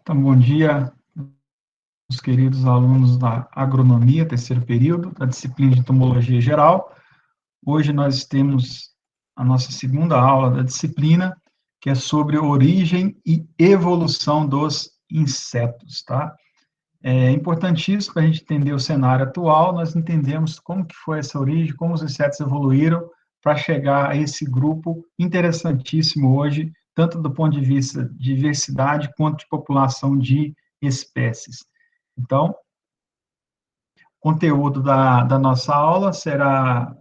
Então, bom dia, os queridos alunos da agronomia, terceiro período, da disciplina de entomologia geral. Hoje nós temos a nossa segunda aula da disciplina, que é sobre origem e evolução dos insetos, tá? É importantíssimo para a gente entender o cenário atual, nós entendemos como que foi essa origem, como os insetos evoluíram para chegar a esse grupo interessantíssimo hoje, tanto do ponto de vista de diversidade quanto de população de espécies. Então, o conteúdo da nossa aula será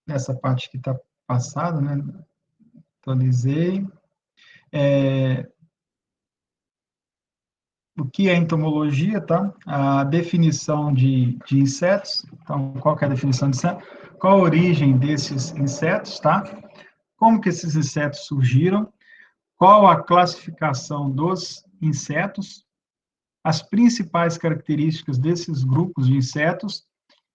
nessa parte que está passada, né? Atualizei. O que é entomologia, tá? A definição de insetos. Então, qual que é a definição de inseto? Qual a origem desses insetos, tá? Como que esses insetos surgiram? Qual a classificação dos insetos? As principais características desses grupos de insetos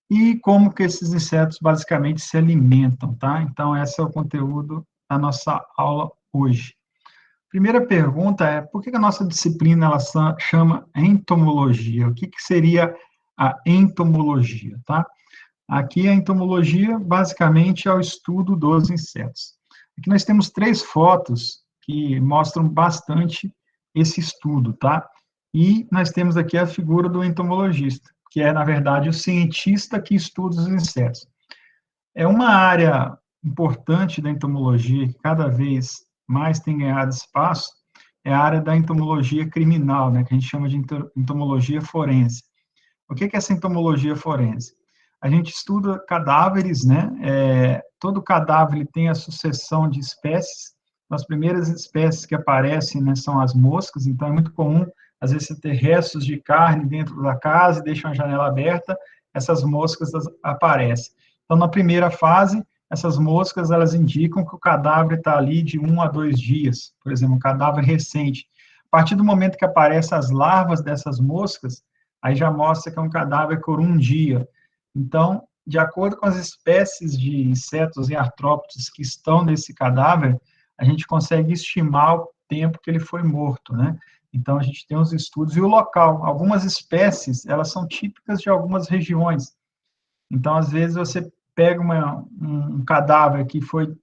e como que esses insetos basicamente se alimentam, tá? Então, esse é o conteúdo da nossa aula hoje. Primeira pergunta é, por que a nossa disciplina ela chama entomologia? O que seria a entomologia, tá? Aqui a entomologia, basicamente, é o estudo dos insetos. Aqui nós temos 3 fotos que mostram bastante esse estudo, tá? E nós temos aqui a figura do entomologista, que é, na verdade, o cientista que estuda os insetos. É uma área importante da entomologia, que cada vez mais tem ganhado espaço, é a área da entomologia criminal, né, que a gente chama de entomologia forense. O que é essa entomologia forense? A gente estuda cadáveres, né, todo cadáver ele tem a sucessão de espécies. As primeiras espécies que aparecem, né, são as moscas, então é muito comum, às vezes, você ter restos de carne dentro da casa e deixa uma janela aberta, essas moscas aparecem. Então, na primeira fase, essas moscas, elas indicam que o cadáver está ali de 1 a 2 dias, por exemplo, um cadáver recente. A partir do momento que aparecem as larvas dessas moscas, aí já mostra que é um cadáver por 1 dia. Então, de acordo com as espécies de insetos e artrópodes que estão nesse cadáver, a gente consegue estimar o tempo que ele foi morto, né? Então, a gente tem os estudos e o local. Algumas espécies, elas são típicas de algumas regiões. Então, às vezes, você pega um cadáver que foi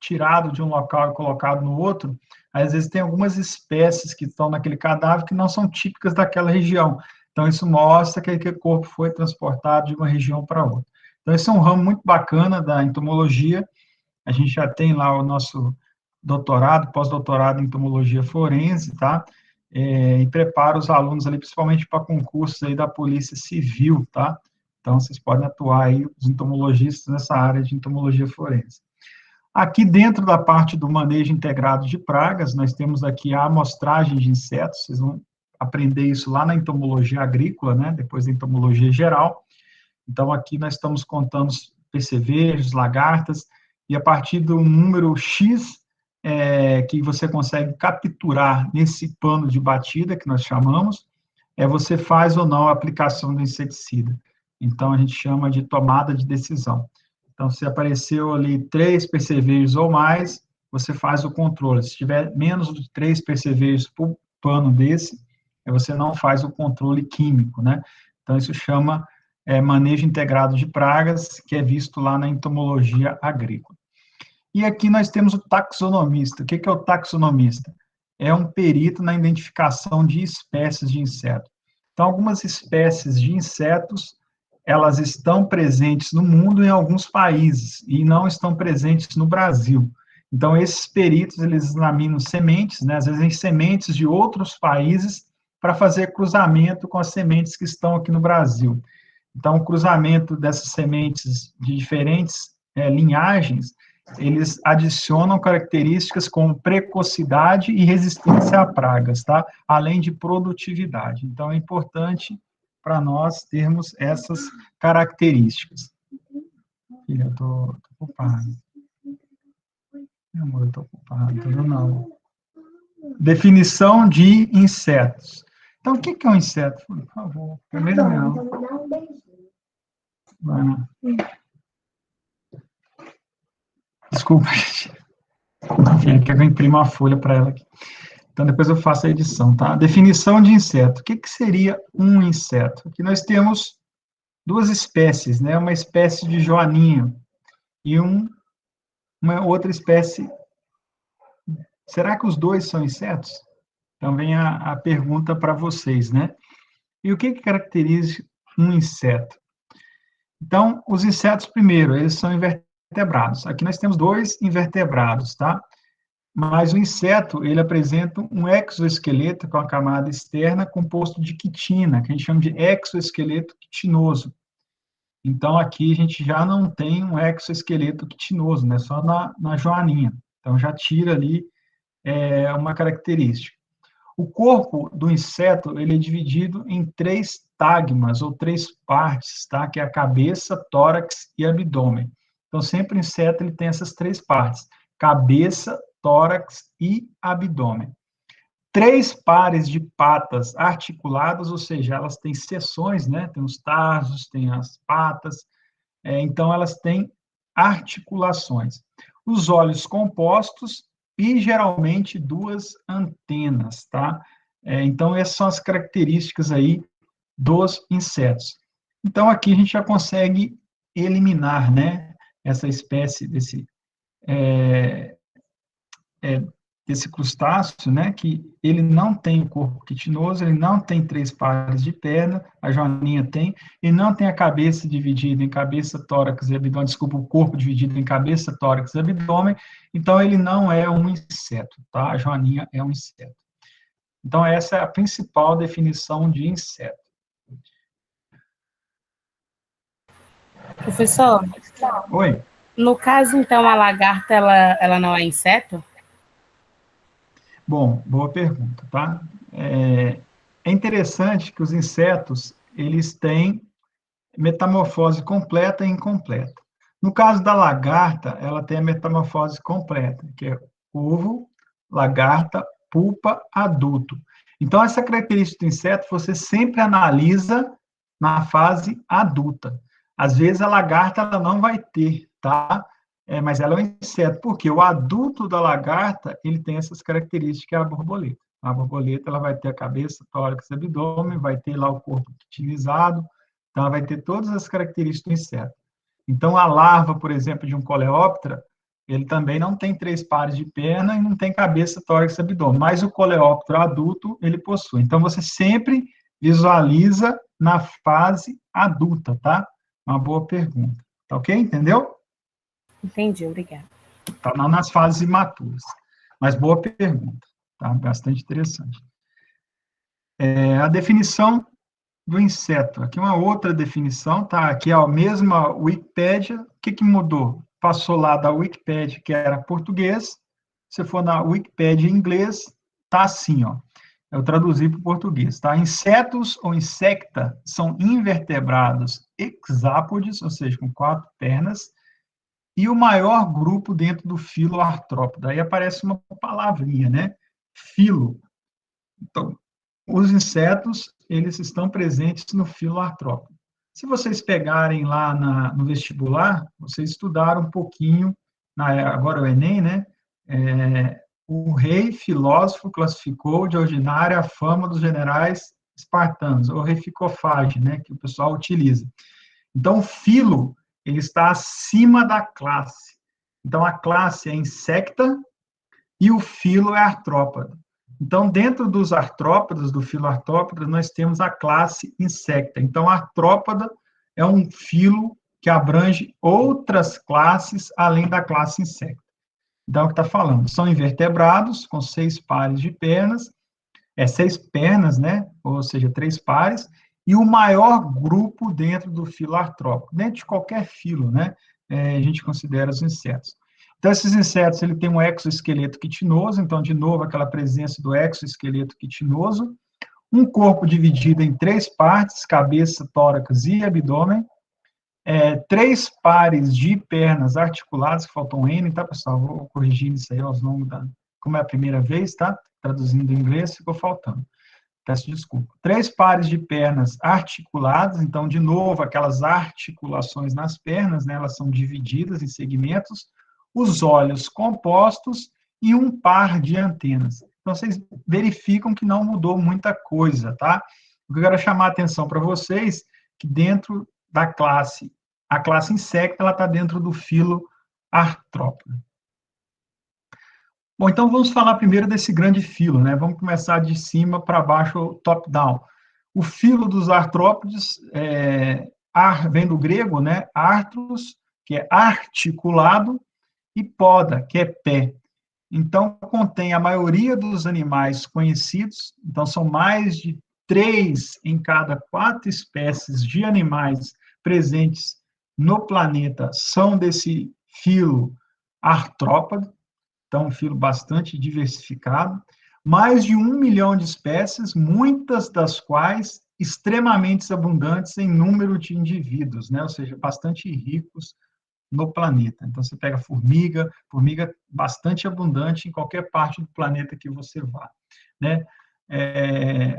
tirado de um local e colocado no outro, às vezes tem algumas espécies que estão naquele cadáver que não são típicas daquela região. Então, isso mostra que aquele corpo foi transportado de uma região para outra. Então, esse é um ramo muito bacana da entomologia. A gente já tem lá o nosso doutorado, pós-doutorado em entomologia forense, tá? E prepara os alunos ali, principalmente para concursos aí da Polícia Civil, tá? Então, vocês podem atuar aí, os entomologistas, nessa área de entomologia forense. Aqui dentro da parte do manejo integrado de pragas, nós temos aqui a amostragem de insetos, vocês vão aprender isso lá na entomologia agrícola, né, depois da entomologia geral. Então, aqui nós estamos contando percevejos, lagartas, e a partir do número X que você consegue capturar nesse pano de batida, que nós chamamos, você faz ou não a aplicação do inseticida. Então, a gente chama de tomada de decisão. Então, se apareceu ali 3 percevejos ou mais, você faz o controle. Se tiver menos de 3 percevejos por pano desse, você não faz o controle químico, né? Então, isso chama manejo integrado de pragas, que é visto lá na entomologia agrícola. E aqui nós temos o taxonomista. O que é o taxonomista? É um perito na identificação de espécies de inseto. Então, algumas espécies de insetos, elas estão presentes no mundo em alguns países e não estão presentes no Brasil. Então, esses peritos, eles examinam sementes, né, às vezes em sementes de outros países, para fazer cruzamento com as sementes que estão aqui no Brasil. Então, o cruzamento dessas sementes de diferentes linhagens, eles adicionam características como precocidade e resistência a pragas, tá? Além de produtividade. Então, é importante para nós termos essas características. Filha, eu tô ocupado. Meu amor, eu tô ocupado, não. Definição de insetos. Então, o que é um inseto? Por favor, primeiro não. Desculpa, gente. Enfim, quer que eu imprima uma folha para ela aqui. Então, depois eu faço a edição, tá? Definição de inseto. O que que seria um inseto? Aqui nós temos duas espécies, né? Uma espécie de joaninha e uma outra espécie. Será que os dois são insetos? Então, vem a pergunta para vocês, né? E o que que caracteriza um inseto? Então, os insetos, primeiro, eles são invertebrados. Aqui nós temos dois invertebrados, tá? Mas o inseto, ele apresenta um exoesqueleto com a camada externa composto de quitina, que a gente chama de exoesqueleto quitinoso. Então, aqui a gente já não tem um exoesqueleto quitinoso, né? Só na joaninha. Então, já tira ali uma característica. O corpo do inseto, ele é dividido em três tagmas, ou três partes, tá? Que é a cabeça, tórax e abdômen. Então, sempre o inseto, ele tem essas três partes: cabeça, tórax e abdômen. Três pares de patas articuladas, ou seja, elas têm seções, né? Tem os tarsos, tem as patas, então elas têm articulações. Os olhos compostos e geralmente duas antenas, tá? Então essas são as características aí dos insetos. Então aqui a gente já consegue eliminar, né? Essa espécie desse crustáceo, né, que ele não tem o corpo quitinoso, ele não tem três pares de perna, a joaninha tem, e não tem a cabeça dividida em cabeça, tórax e abdômen, desculpa, o corpo dividido em cabeça, tórax e abdômen, então ele não é um inseto, tá? A joaninha é um inseto. Então essa é a principal definição de inseto. Professor, Oi? no caso, então, a lagarta, ela não é inseto? Bom, boa pergunta, tá? É interessante que os insetos, eles têm metamorfose completa e incompleta. No caso da lagarta, ela tem a metamorfose completa, que é ovo, lagarta, pupa, adulto. Então, essa característica do inseto você sempre analisa na fase adulta. Às vezes, a lagarta ela não vai ter, tá? Mas ela é um inseto, porque o adulto da lagarta, ele tem essas características, que é a borboleta. A borboleta ela vai ter a cabeça, tórax, abdômen, vai ter lá o corpo quitinizado, então, ela vai ter todas as características do inseto. Então, a larva, por exemplo, de um coleóptera, ele também não tem três pares de perna e não tem cabeça, tórax e abdômen, mas o coleóptero adulto, ele possui. Então, você sempre visualiza na fase adulta, tá? Uma boa pergunta. Tá ok? Entendeu? Entendi, obrigada. Tá, não nas fases imaturas. Mas boa pergunta. Tá? Bastante interessante. A definição do inseto. Aqui uma outra definição, tá? Aqui é a mesma Wikipédia. O que que mudou? Passou lá da Wikipédia, que era português. Se for na Wikipédia em inglês, tá assim, ó. Eu traduzi para o português, tá? Insetos ou insecta são invertebrados hexápodes, ou seja, com quatro pernas, e o maior grupo dentro do filo artrópode. Aí aparece uma palavrinha, né? Filo. Então, os insetos, eles estão presentes no filo artrópode. Se vocês pegarem lá no vestibular, vocês estudaram um pouquinho, agora o Enem, né? O rei filósofo classificou de ordinária a fama dos generais espartanos, ou reficofage, né? Que o pessoal utiliza. Então, o filo, ele está acima da classe. Então, a classe é insecta e o filo é artrópode. Então, dentro dos artrópodes, do filo artrópode, nós temos a classe insecta. Então, a artrópoda é um filo que abrange outras classes além da classe insecta. Então, é o que está falando. São invertebrados com seis pares de pernas, seis pernas, né? Ou seja, três pares, e o maior grupo dentro do filo artrópode. Dentro de qualquer filo, né? A gente considera os insetos. Então, esses insetos, ele tem um exoesqueleto quitinoso, então, de novo, aquela presença do exoesqueleto quitinoso, um corpo dividido em três partes, cabeça, tórax e abdômen, três pares de pernas articuladas, que faltam um N, tá, pessoal? Vou corrigir isso aí aos longos como é a primeira vez, tá? Traduzindo em inglês, ficou faltando. Peço desculpa. Três pares de pernas articuladas, então, de novo, aquelas articulações nas pernas, né, elas são divididas em segmentos, os olhos compostos e um par de antenas. Então, vocês verificam que não mudou muita coisa, tá? O que eu quero chamar a atenção para vocês, que dentro da classe, a classe insecta, ela está dentro do filo artrópode. Bom, então vamos falar primeiro desse grande filo, né? Vamos começar de cima para baixo, top-down. O filo dos artrópodes vem do grego, né? Artros, que é articulado, e poda, que é pé. Então, contém a maioria dos animais conhecidos, então são mais de 3 em cada 4 espécies de animais presentes no planeta são desse filo artrópode, então um filo bastante diversificado, mais de 1 milhão de espécies, muitas das quais extremamente abundantes em número de indivíduos, né? Ou seja, bastante ricos no planeta. Então, você pega formiga bastante abundante em qualquer parte do planeta que você vá, né?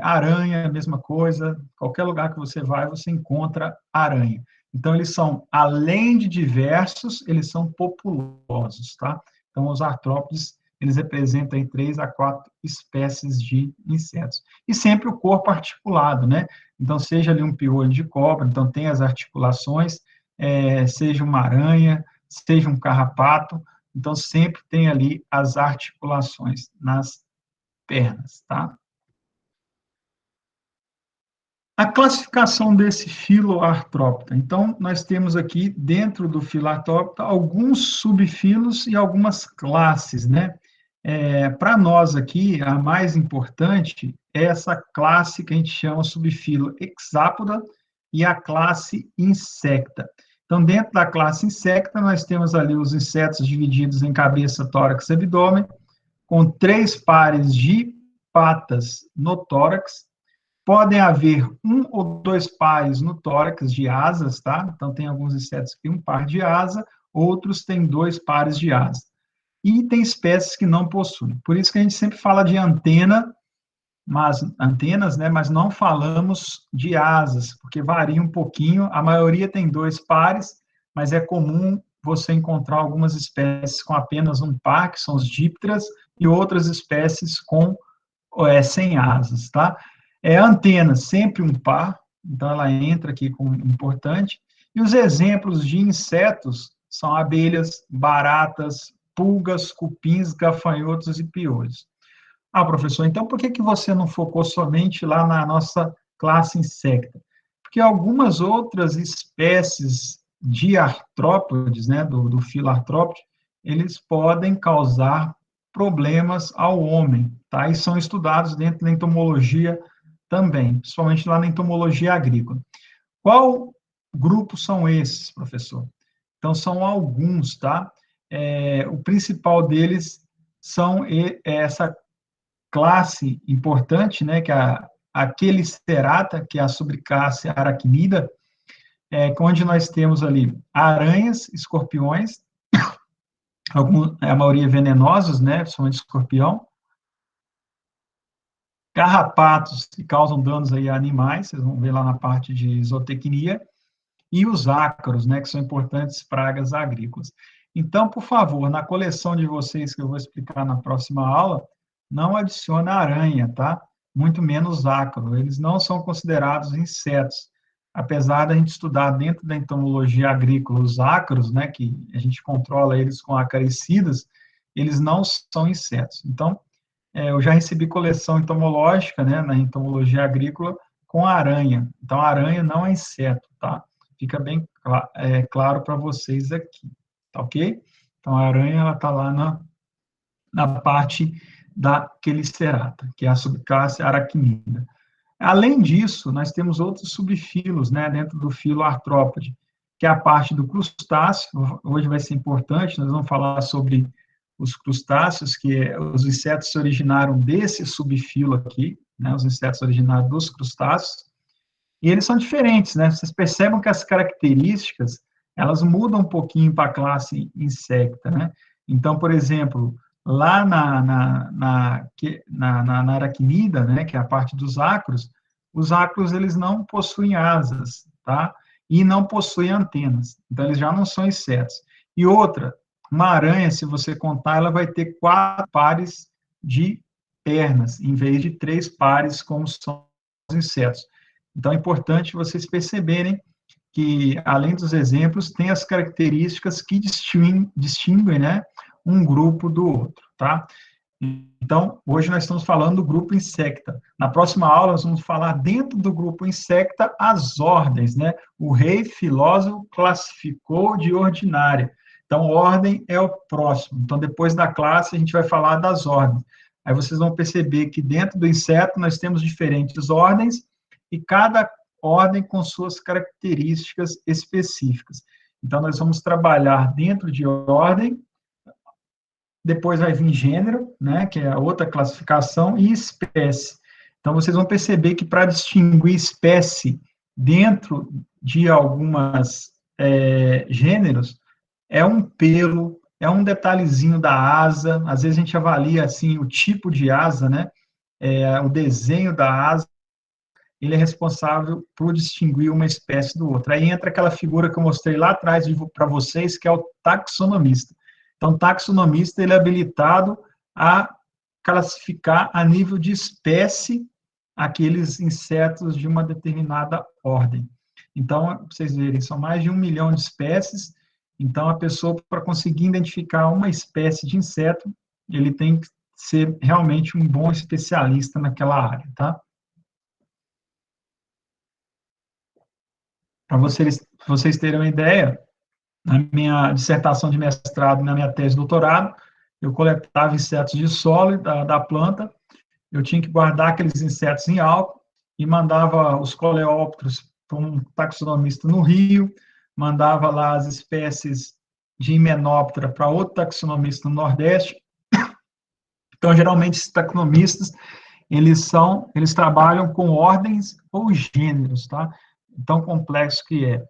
Aranha, a mesma coisa, qualquer lugar que você vai, você encontra aranha. Então, eles são, além de diversos, eles são populosos, tá? Então, os artrópodes, eles representam 3 a 4 espécies de insetos. E sempre o corpo articulado, né? Então, seja ali um piolho de cobra, então tem as articulações, seja uma aranha, seja um carrapato, então sempre tem ali as articulações nas pernas, tá? A classificação desse filo artrópode. Então, nós temos aqui, dentro do filo artrópode, alguns subfilos e algumas classes, né? Para nós aqui, a mais importante é essa classe que a gente chama subfilo hexápoda e a classe insecta. Então, dentro da classe insecta, nós temos ali os insetos divididos em cabeça, tórax e abdômen, com 3 pares de patas no tórax. Podem haver 1 ou 2 pares no tórax de asas, tá? Então, tem alguns insetos que têm 1 par de asa, outros têm 2 pares de asa. E tem espécies que não possuem. Por isso que a gente sempre fala de antenas, né? Mas não falamos de asas, porque varia um pouquinho. A maioria tem 2 pares, mas é comum você encontrar algumas espécies com apenas 1 par, que são os dípteras, e outras espécies com sem asas, tá? Antena, sempre 1 par, então ela entra aqui como importante. E os exemplos de insetos são abelhas, baratas, pulgas, cupins, gafanhotos e piolhos. Ah, professor, então por que você não focou somente lá na nossa classe insecta? Porque algumas outras espécies de artrópodes, né, do filo artrópode, eles podem causar problemas ao homem, tá? E são estudados dentro da entomologia também, principalmente lá na entomologia agrícola. Qual grupo são esses, professor? Então, são alguns, tá? O principal deles são essa classe importante, né, que é a Chelicerata, que é a subclasse aracnida, onde nós temos ali aranhas, escorpiões, a maioria venenosos, né, principalmente escorpião, carrapatos que causam danos aí a animais, vocês vão ver lá na parte de zootecnia, e os ácaros, né, que são importantes pragas agrícolas. Então, por favor, na coleção de vocês que eu vou explicar na próxima aula, não adicione aranha, tá? Muito menos ácaro. Eles não são considerados insetos. Apesar da gente estudar dentro da entomologia agrícola os ácaros, né, que a gente controla eles com acaricidas, eles não são insetos. Então, eu já recebi coleção entomológica, né, na entomologia agrícola, com aranha. Então, a aranha não é inseto, tá? Fica bem claro para vocês aqui, tá ok? Então, a aranha, ela está lá na parte da Chelicerata, que é a subclasse aracnida. Além disso, nós temos outros subfilos, né, dentro do filo artrópode, que é a parte do crustáceo. Hoje vai ser importante, nós vamos falar sobre os crustáceos, que os insetos se originaram desse subfilo aqui, né, os insetos originados dos crustáceos, e eles são diferentes, né? Vocês percebem que as características, elas mudam um pouquinho para a classe insecta, né? Então, por exemplo, lá na aracnida, né, que é a parte dos ácaros, os ácaros, eles não possuem asas, tá? E não possuem antenas, então eles já não são insetos. E outra, uma aranha, se você contar, ela vai ter 4 pares de pernas, em vez de 3 pares, como são os insetos. Então, é importante vocês perceberem que, além dos exemplos, tem as características que distinguem, né, um grupo do outro, tá? Então, hoje nós estamos falando do grupo Insecta. Na próxima aula, nós vamos falar dentro do grupo Insecta as ordens, né? O rei filósofo classificou de ordinária. Então, ordem é o próximo. Então, depois da classe, a gente vai falar das ordens. Aí vocês vão perceber que dentro do inseto nós temos diferentes ordens e cada ordem com suas características específicas. Então, nós vamos trabalhar dentro de ordem, depois vai vir gênero, né, que é a outra classificação, e espécie. Então, vocês vão perceber que para distinguir espécie dentro de algumas gêneros, é um pelo, é um detalhezinho da asa, às vezes a gente avalia, assim, o tipo de asa, né, o desenho da asa, ele é responsável por distinguir uma espécie do outro. Aí entra aquela figura que eu mostrei lá atrás para vocês, que é o taxonomista. Então, o taxonomista, ele é habilitado a classificar a nível de espécie aqueles insetos de uma determinada ordem. Então, para vocês verem, são mais de 1 milhão de espécies. Então, a pessoa, para conseguir identificar uma espécie de inseto, ele tem que ser realmente um bom especialista naquela área, tá? Para vocês terem uma ideia, na minha dissertação de mestrado, na minha tese de doutorado, eu coletava insetos de solo da planta, eu tinha que guardar aqueles insetos em álcool e mandava os coleópteros para um taxonomista no Rio, mandava lá as espécies de Hymenoptera para outro taxonomista no Nordeste. Então, geralmente, esses taxonomistas, eles trabalham com ordens ou gêneros, tá? Tão complexo que é.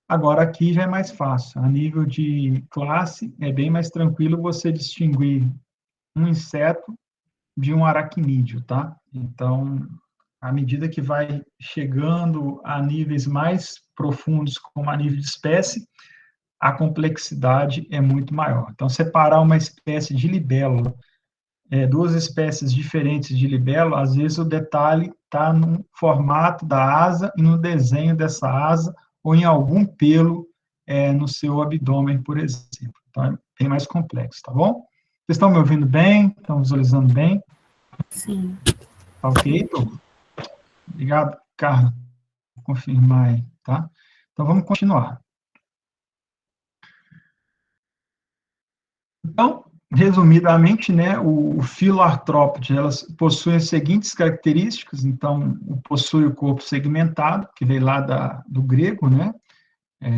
Agora, aqui já é mais fácil. A nível de classe, é bem mais tranquilo você distinguir um inseto de um aracnídeo, tá? Então, à medida que vai chegando a níveis mais profundos, como a nível de espécie, a complexidade é muito maior. Então, separar uma espécie de libélula, duas espécies diferentes de libélula, às vezes o detalhe está no formato da asa e no desenho dessa asa, ou em algum pelo no seu abdômen, por exemplo. Então, é bem mais complexo, tá bom? Vocês estão me ouvindo bem? Estão visualizando bem? Sim. Tá ok, Douglas? Obrigado, Carlos, por confirmar aí, tá? Então, vamos continuar. Então, resumidamente, né, o filoartrópode, elas possuem as seguintes características. Então, possui o corpo segmentado, que veio lá do grego, né,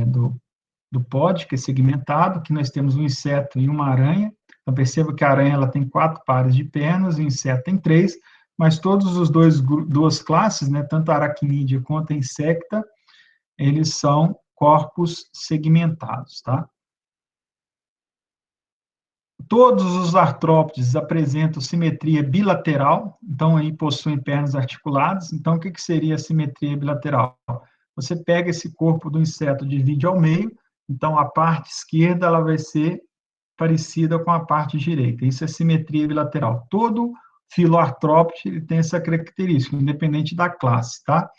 do pod, que é segmentado, que nós temos um inseto e uma aranha. Então, perceba que a aranha ela tem 4 pares de pernas, o inseto tem 3, mas todos os duas classes, né, tanto a aracnídea quanto a insecta, eles são corpos segmentados, tá? Todos os artrópodes apresentam simetria bilateral, então aí possuem pernas articuladas. Então, o que seria a simetria bilateral? Você pega esse corpo do inseto, divide ao meio, então a parte esquerda ela vai ser parecida com a parte direita. Isso é simetria bilateral. Todo filoartrópode tem essa característica, independente da classe, tá?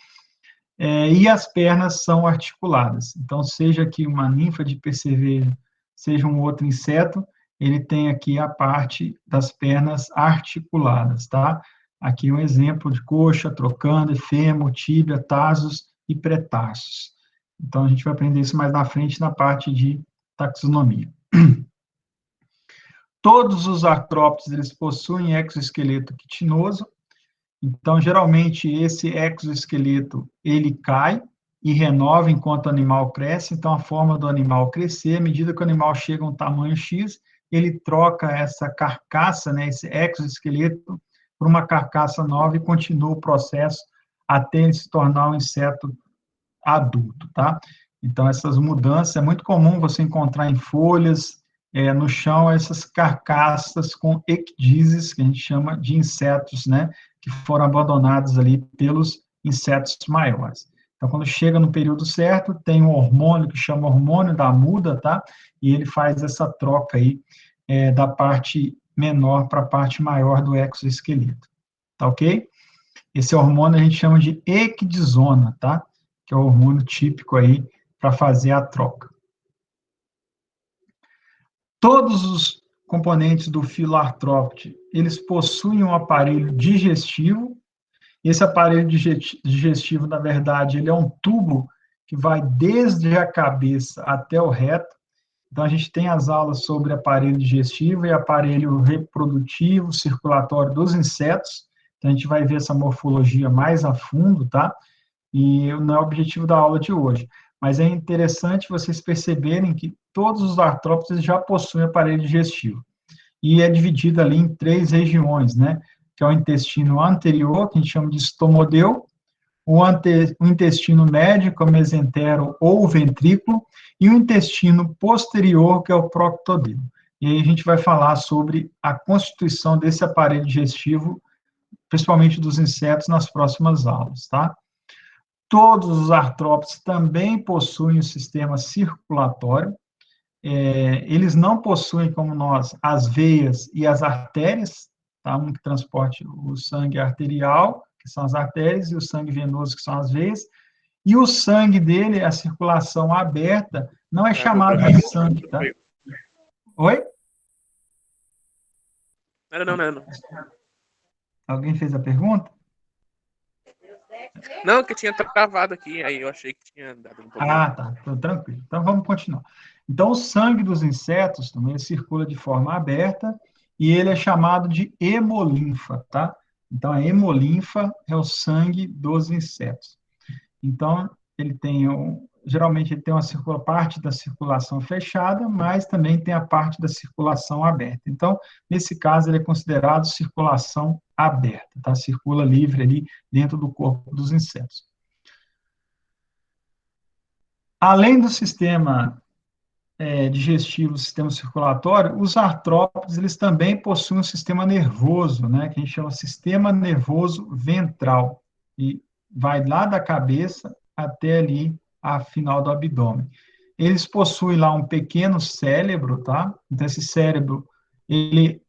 E as pernas são articuladas. Então, seja aqui uma ninfa de percevejo, seja um outro inseto, ele tem aqui a parte das pernas articuladas, tá? Aqui um exemplo de coxa, trocânter, fêmur, tíbia, tarsos e pretarsos. Então, a gente vai aprender isso mais na frente na parte de taxonomia. Todos os artrópodes, eles possuem exoesqueleto quitinoso. Então, geralmente, esse exoesqueleto, ele cai e renova enquanto o animal cresce. Então, a forma do animal crescer, à medida que o animal chega a um tamanho X, ele troca essa carcaça, né, esse exoesqueleto, por uma carcaça nova e continua o processo até ele se tornar um inseto adulto, tá? Então, essas mudanças, é muito comum você encontrar em folhas, no chão, essas carcaças com ecdísis, que a gente chama de insetos, né, que foram abandonados ali pelos insetos maiores. Então, quando chega no período certo, tem um hormônio que chama hormônio da muda, tá? E ele faz essa troca aí da parte menor para a parte maior do exoesqueleto, tá ok? Esse hormônio a gente chama de equidisona, tá? Que é o hormônio típico aí para fazer a troca. Todos os componentes do filo artrópode, eles possuem um aparelho digestivo. Esse aparelho digestivo, na verdade, ele é um tubo que vai desde a cabeça até o reto. Então, a gente tem as aulas sobre aparelho digestivo e aparelho reprodutivo, circulatório dos insetos. Então, a gente vai ver essa morfologia mais a fundo, tá? E não é o objetivo da aula de hoje. Mas é interessante vocês perceberem que todos os artrópodes já possuem aparelho digestivo. E é dividido ali em 3 regiões, né? Que é o intestino anterior, que a gente chama de estomodeu, o intestino médio, que é o mesentero ou o ventrículo, e o intestino posterior, que é o proctodeu. E aí a gente vai falar sobre a constituição desse aparelho digestivo, principalmente dos insetos, nas próximas aulas, tá? Todos os artrópodes também possuem o sistema circulatório. Eles não possuem, como nós, as veias e as artérias, tá? Um que transporte o sangue arterial, que são as artérias, e o sangue venoso, que são as veias, e o sangue dele, a circulação aberta, não é chamado de sangue, tá? Oi? Não. Alguém fez a pergunta? Não, que tinha travado aqui, aí eu achei que tinha dado um problema. Ah, tá, tô tranquilo. Então, vamos continuar. Então, o sangue dos insetos também circula de forma aberta e ele é chamado de hemolinfa, tá? Então, a hemolinfa é o sangue dos insetos. Então, geralmente ele tem uma parte da circulação fechada, mas também tem a parte da circulação aberta. Então, nesse caso, ele é considerado circulação aberta, tá? Circula livre ali dentro do corpo dos insetos. Além do sistema digestivo, sistema circulatório, os artrópodes, eles também possuem um sistema nervoso, né, que a gente chama sistema nervoso ventral, e vai lá da cabeça até ali a final do abdômen. Eles possuem lá um pequeno cérebro, tá? Então, esse cérebro, ele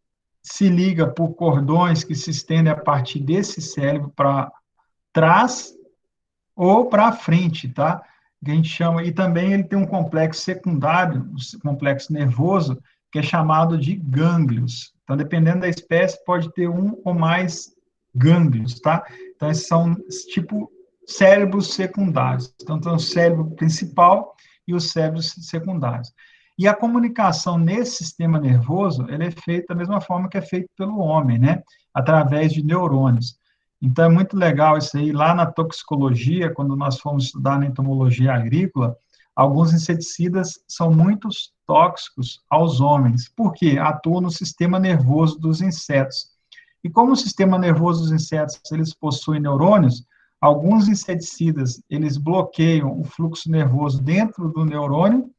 se liga por cordões que se estendem a partir desse cérebro para trás ou para frente, tá? Que a gente chama, e também ele tem um complexo secundário, um complexo nervoso, que é chamado de gânglios. Então, dependendo da espécie, pode ter um ou mais gânglios, tá? Então, esses são, tipo, cérebros secundários. Então, tem o cérebro principal e os cérebros secundários. E a comunicação nesse sistema nervoso, ela é feita da mesma forma que é feito pelo homem, né? Através de neurônios. Então, é muito legal isso aí. Lá na toxicologia, quando nós fomos estudar na entomologia agrícola, alguns inseticidas são muito tóxicos aos homens. Por quê? Atuam no sistema nervoso dos insetos. E como o sistema nervoso dos insetos, eles possuem neurônios, alguns inseticidas, eles bloqueiam o fluxo nervoso dentro do neurônio,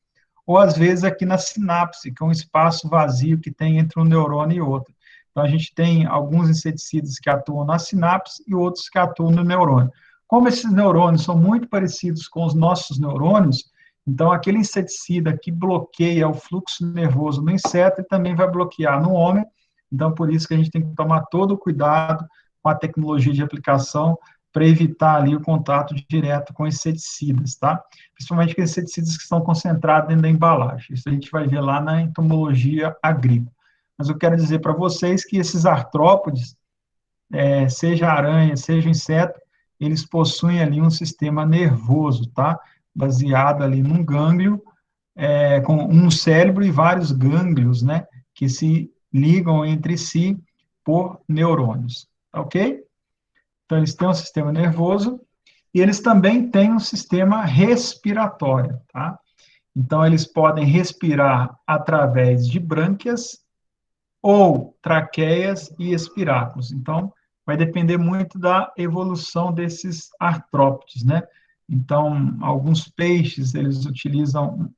ou às vezes aqui na sinapse, que é um espaço vazio que tem entre um neurônio e outro. Então, a gente tem alguns inseticidas que atuam na sinapse e outros que atuam no neurônio. Como esses neurônios são muito parecidos com os nossos neurônios, então, aquele inseticida que bloqueia o fluxo nervoso no inseto, ele também vai bloquear no homem. Então, por isso que a gente tem que tomar todo o cuidado com a tecnologia de aplicação para evitar ali o contato direto com inseticidas, tá? Principalmente aqueles inseticidas que estão concentrados dentro da embalagem. Isso a gente vai ver lá na entomologia agrícola. Mas eu quero dizer para vocês que esses artrópodes, seja aranha, seja inseto, eles possuem ali um sistema nervoso, tá? Baseado ali num gânglio, com um cérebro e vários gânglios, né? Que se ligam entre si por neurônios, ok? Então, eles têm um sistema nervoso e eles também têm um sistema respiratório, tá? Então, eles podem respirar através de brânquias ou traqueias e espiráculos. Então, vai depender muito da evolução desses artrópodes, né? Então, alguns peixes, eles utilizam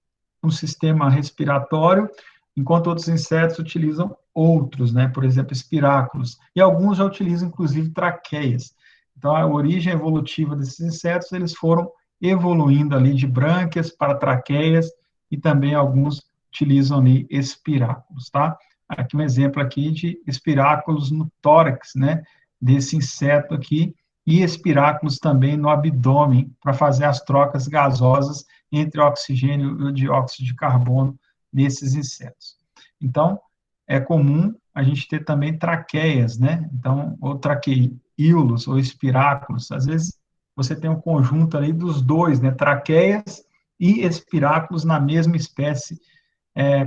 um sistema respiratório, enquanto outros insetos utilizam outros, né? Por exemplo, espiráculos. E alguns já utilizam, inclusive, traqueias. Então, a origem evolutiva desses insetos, eles foram evoluindo ali de brânquias para traqueias, e também alguns utilizam ali espiráculos, tá? aqui um exemplo aqui de espiráculos no tórax, né, desse inseto aqui, e espiráculos também no abdômen, para fazer as trocas gasosas entre o oxigênio e o dióxido de carbono desses insetos. Então, é comum a gente ter também traqueias, né? Então, ou traqueíolos, ou espiráculos. Às vezes, você tem um conjunto ali dos dois, né? Traqueias e espiráculos na mesma espécie,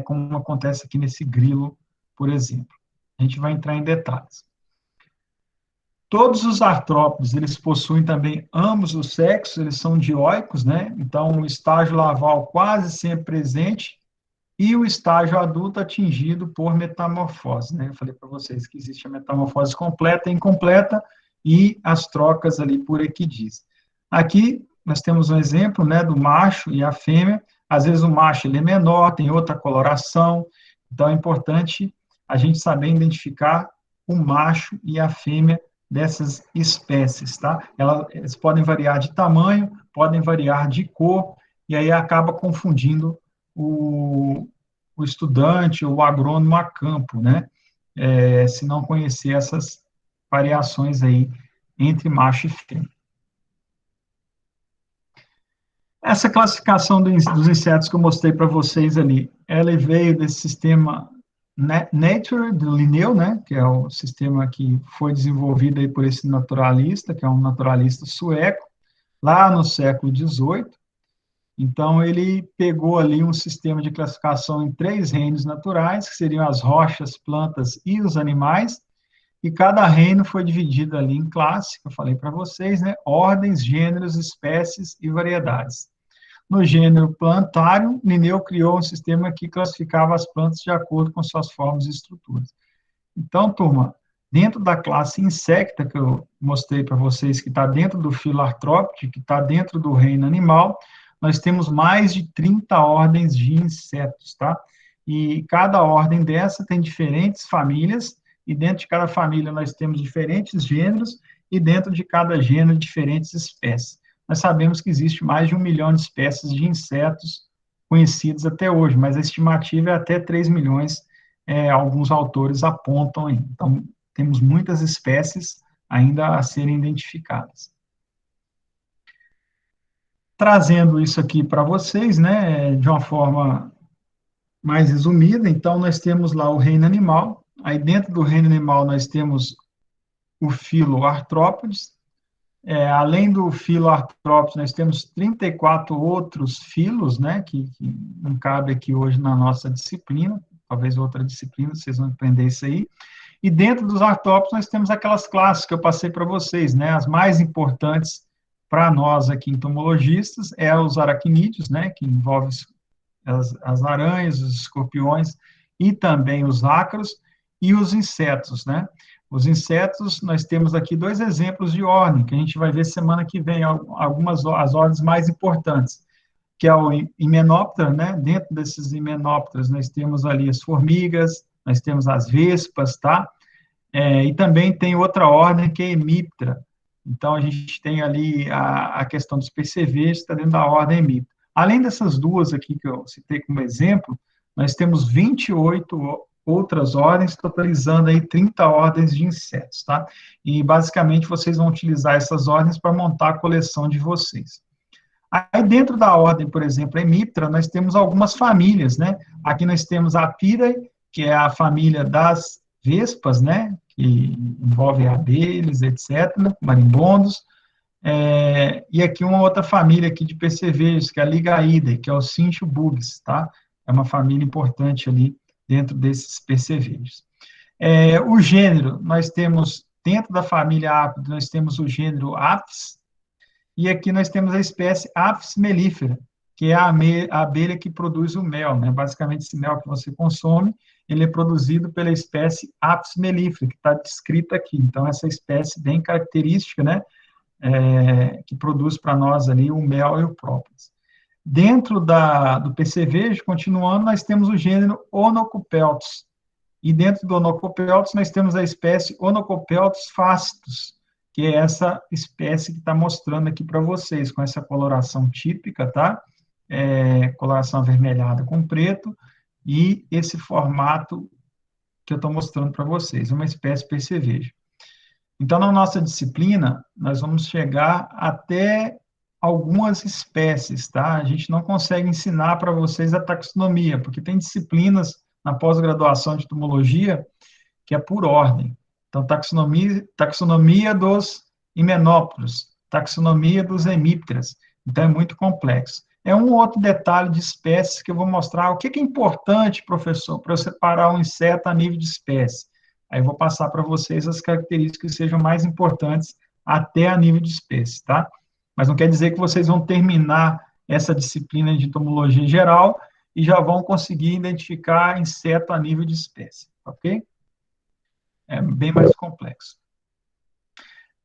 como acontece aqui nesse grilo, por exemplo. A gente vai entrar em detalhes. Todos os artrópodes, eles possuem também ambos os sexos, eles são dioicos, né? Então, o estágio larval quase sempre presente e o estágio adulto atingido por metamorfose, né? Eu falei para vocês que existe a metamorfose completa e incompleta e as trocas ali por equidise. Aqui, nós temos um exemplo, né, do macho e a fêmea. Às vezes o macho ele é menor, tem outra coloração, então é importante a gente saber identificar o macho e a fêmea dessas espécies, tá? Eles podem variar de tamanho, podem variar de cor, e aí acaba confundindo o estudante ou o agrônomo a campo, né? Se não conhecer essas variações aí entre macho e fêmea. Essa classificação dos insetos que eu mostrei para vocês ali, ela veio desse sistema Nature, do Linneu, né, que é o sistema que foi desenvolvido aí por esse naturalista, que é um naturalista sueco, lá no século XVIII. Então, ele pegou ali um sistema de classificação em 3 reinos naturais, que seriam as rochas, plantas e os animais, e cada reino foi dividido ali em classes, que eu falei para vocês, né, ordens, gêneros, espécies e variedades. No gênero plantário, Linneu criou um sistema que classificava as plantas de acordo com suas formas e estruturas. Então, turma, dentro da classe insecta, que eu mostrei para vocês, que está dentro do filo Arthrópode, que está dentro do reino animal, nós temos mais de 30 ordens de insetos, tá? E cada ordem dessa tem diferentes famílias, e dentro de cada família nós temos diferentes gêneros, e dentro de cada gênero, diferentes espécies. Nós sabemos que existe mais de 1 milhão de espécies de insetos conhecidos até hoje, mas a estimativa é até 3 milhões, alguns autores apontam aí. Então, temos muitas espécies ainda a serem identificadas. Trazendo isso aqui para vocês, né, de uma forma mais resumida, então, nós temos lá o reino animal, aí dentro do reino animal nós temos o filo Arthrópodes, além do filo Arthrópodes, nós temos 34 outros filos, né, que não cabe aqui hoje na nossa disciplina, talvez outra disciplina, vocês vão aprender isso aí. E dentro dos artrópodes nós temos aquelas classes que eu passei para vocês, né, as mais importantes para nós aqui entomologistas, os aracnídeos, né, que envolvem as aranhas, os escorpiões e também os ácaros, e os insetos, né. Os insetos, nós temos aqui 2 exemplos de ordem, que a gente vai ver semana que vem, as ordens mais importantes, que é o Hymenoptera, né? Dentro desses Hymenopteras, nós temos ali as formigas, nós temos as vespas, tá? E também tem outra ordem, que é Hemiptera. Então, a gente tem ali a questão dos percevejos, está dentro da ordem Hemiptera. Além dessas 2 aqui que eu citei como exemplo, nós temos 28 outras ordens, totalizando aí 30 ordens de insetos, tá? E, basicamente, vocês vão utilizar essas ordens para montar a coleção de vocês. Aí, dentro da ordem, por exemplo, Hemiptera, nós temos algumas famílias, né? Aqui nós temos a Apidae, que é a família das vespas, né? Que envolve abelhas, etc., marimbondos. E aqui uma outra família aqui de percevejos, que é a Ligaidae, que é o Cinchobugs, tá? É uma família importante ali dentro desses percevejos. O gênero, nós temos, dentro da família Apidae, nós temos o gênero Apis, e aqui nós temos a espécie Apis mellifera, que é a abelha que produz o mel, né? Basicamente, esse mel que você consome, ele é produzido pela espécie Apis mellifera, que está descrita aqui. Então, essa espécie bem característica, né? Que produz para nós ali o mel e o própolis. Dentro do percevejo, continuando, nós temos o gênero Onocopeltis. E dentro do Onocopeltis, nós temos a espécie Onocopeltis fascitus, que é essa espécie que está mostrando aqui para vocês, com essa coloração típica, tá? Coloração avermelhada com preto, e esse formato que eu estou mostrando para vocês, uma espécie percevejo. Então, na nossa disciplina, nós vamos chegar até algumas espécies, tá? A gente não consegue ensinar para vocês a taxonomia, porque tem disciplinas na pós-graduação de entomologia que é por ordem. Então, taxonomia dos himenópodos, taxonomia dos hemípteras. Então, é muito complexo. É um outro detalhe de espécies que eu vou mostrar. O que é importante, professor, para eu separar um inseto a nível de espécie? Aí eu vou passar para vocês as características que sejam mais importantes até a nível de espécie, tá? Mas não quer dizer que vocês vão terminar essa disciplina de entomologia geral e já vão conseguir identificar inseto a nível de espécie, ok? É bem mais complexo.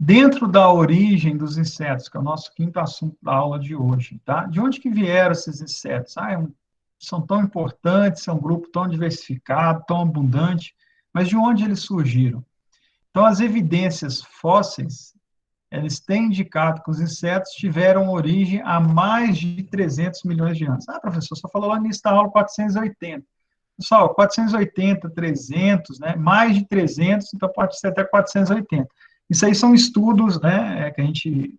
Dentro da origem dos insetos, que é o nosso quinto assunto da aula de hoje, tá? De onde que vieram esses insetos? São tão importantes, são um grupo tão diversificado, tão abundante, mas de onde eles surgiram? Então, as evidências fósseis, eles têm indicado que os insetos tiveram origem há mais de 300 milhões de anos. Ah, professor, só falou lá no início da aula 480. Pessoal, 480, 300, né? Mais de 300, então pode ser até 480. Isso aí são estudos, né, que a gente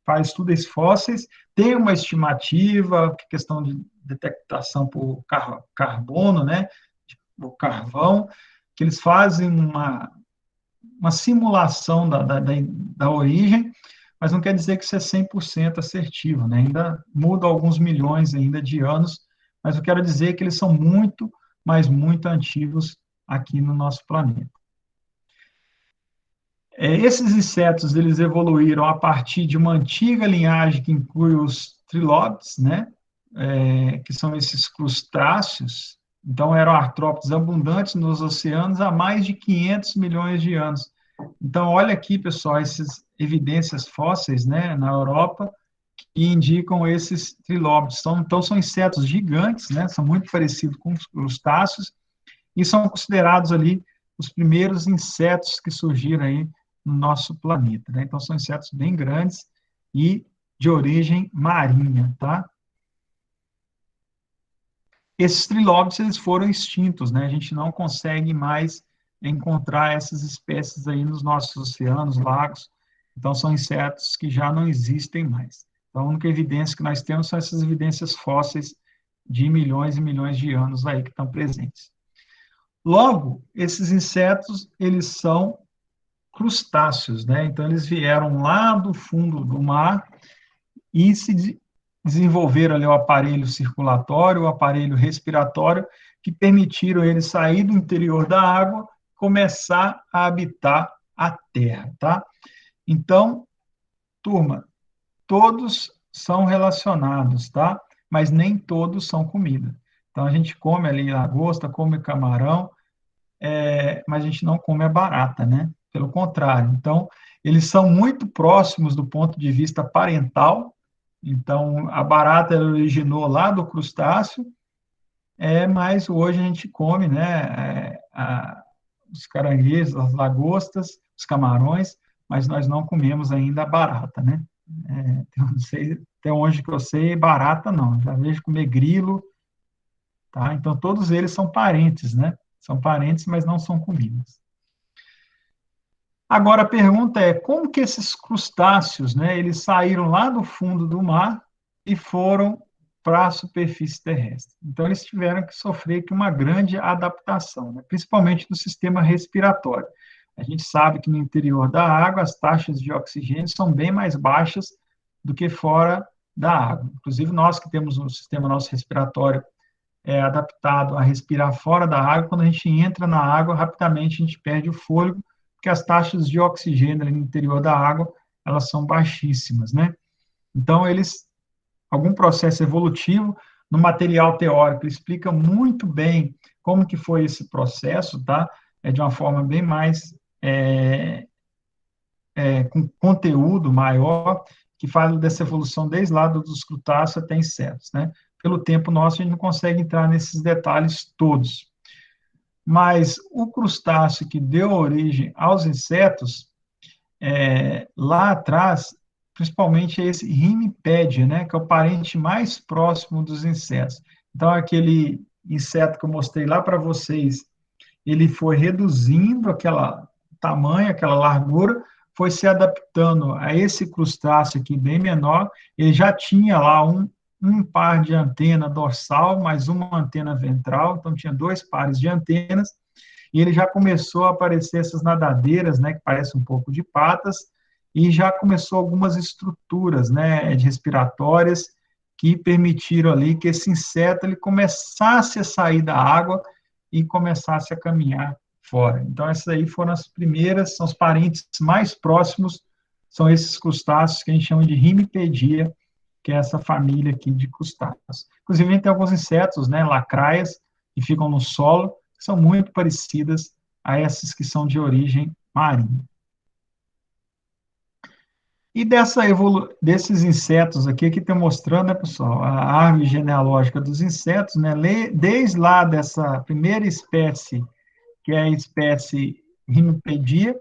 faz estudos fósseis, tem uma estimativa, questão de detectação por carbono, né, o carvão, que eles fazem uma simulação da origem, mas não quer dizer que isso é 100% assertivo, né, ainda muda alguns milhões ainda de anos, mas eu quero dizer que eles são muito, mas muito antigos aqui no nosso planeta. Esses insetos, eles evoluíram a partir de uma antiga linhagem que inclui os trilóbites, né, que são esses crustáceos. Então, eram artrópodes abundantes nos oceanos há mais de 500 milhões de anos. Então, olha aqui, pessoal, essas evidências fósseis, né, na Europa, que indicam esses trilóbites. Então, são insetos gigantes, né, são muito parecidos com os crustáceos, e são considerados ali os primeiros insetos que surgiram aí no nosso planeta, né? Então, são insetos bem grandes e de origem marinha, tá? Esses trilóbites, eles foram extintos, né? A gente não consegue mais encontrar essas espécies aí nos nossos oceanos, lagos. Então, são insetos que já não existem mais. Então, a única evidência que nós temos são essas evidências fósseis de milhões e milhões de anos aí que estão presentes. Logo, esses insetos, eles são crustáceos, né? Então, eles vieram lá do fundo do mar e se desenvolveram ali o aparelho circulatório, o aparelho respiratório, que permitiram eles sair do interior da água, começar a habitar a terra, tá? Então, turma, todos são relacionados, tá? Mas nem todos são comida. Então, a gente come ali lagosta, come camarão, mas a gente não come a barata, né? Pelo contrário. Então, eles são muito próximos do ponto de vista parental. Então, a barata ela originou lá do crustáceo, mas hoje a gente come, né, os caranguejos, as lagostas, os camarões, mas nós não comemos ainda a barata, né? Não sei, até onde que eu sei, barata não. Já vejo comer grilo, tá? Então, todos eles são parentes, né? São parentes, mas não são comidas. Agora, a pergunta é, como que esses crustáceos, né, eles saíram lá do fundo do mar e foram para a superfície terrestre? Então, eles tiveram que sofrer aqui uma grande adaptação, né, principalmente no sistema respiratório. A gente sabe que no interior da água, as taxas de oxigênio são bem mais baixas do que fora da água. Inclusive, nós que temos um sistema nosso respiratório adaptado a respirar fora da água, quando a gente entra na água, rapidamente a gente perde o fôlego, porque as taxas de oxigênio no interior da água, elas são baixíssimas, né? Então, algum processo evolutivo, no material teórico, explica muito bem como que foi esse processo, tá? De uma forma bem mais, com conteúdo maior, que fala dessa evolução desde lá dos crutáceos até insetos, né? Pelo tempo nosso, a gente não consegue entrar nesses detalhes todos. Mas o crustáceo que deu origem aos insetos, lá atrás, principalmente é esse Rimipédia, né, que é o parente mais próximo dos insetos. Então, aquele inseto que eu mostrei lá para vocês, ele foi reduzindo aquela tamanho, aquela largura, foi se adaptando a esse crustáceo aqui bem menor, ele já tinha lá um par de antena dorsal, mais uma antena ventral, então tinha 2 pares de antenas, e ele já começou a aparecer essas nadadeiras, né, que parecem um pouco de patas, e já começou algumas estruturas, né, de respiratórias, que permitiram ali que esse inseto ele começasse a sair da água e começasse a caminhar fora. Então, essas aí foram as primeiras, são os parentes mais próximos, são esses crustáceos que a gente chama de Rimipedia, que é essa família aqui de crustáceos. Inclusive, a gente tem alguns insetos, né, lacraias, que ficam no solo, que são muito parecidas a essas que são de origem marinha. E desses insetos aqui, que está mostrando, né, pessoal, a árvore genealógica dos insetos, né, desde lá dessa primeira espécie, que é a espécie Rinopedia,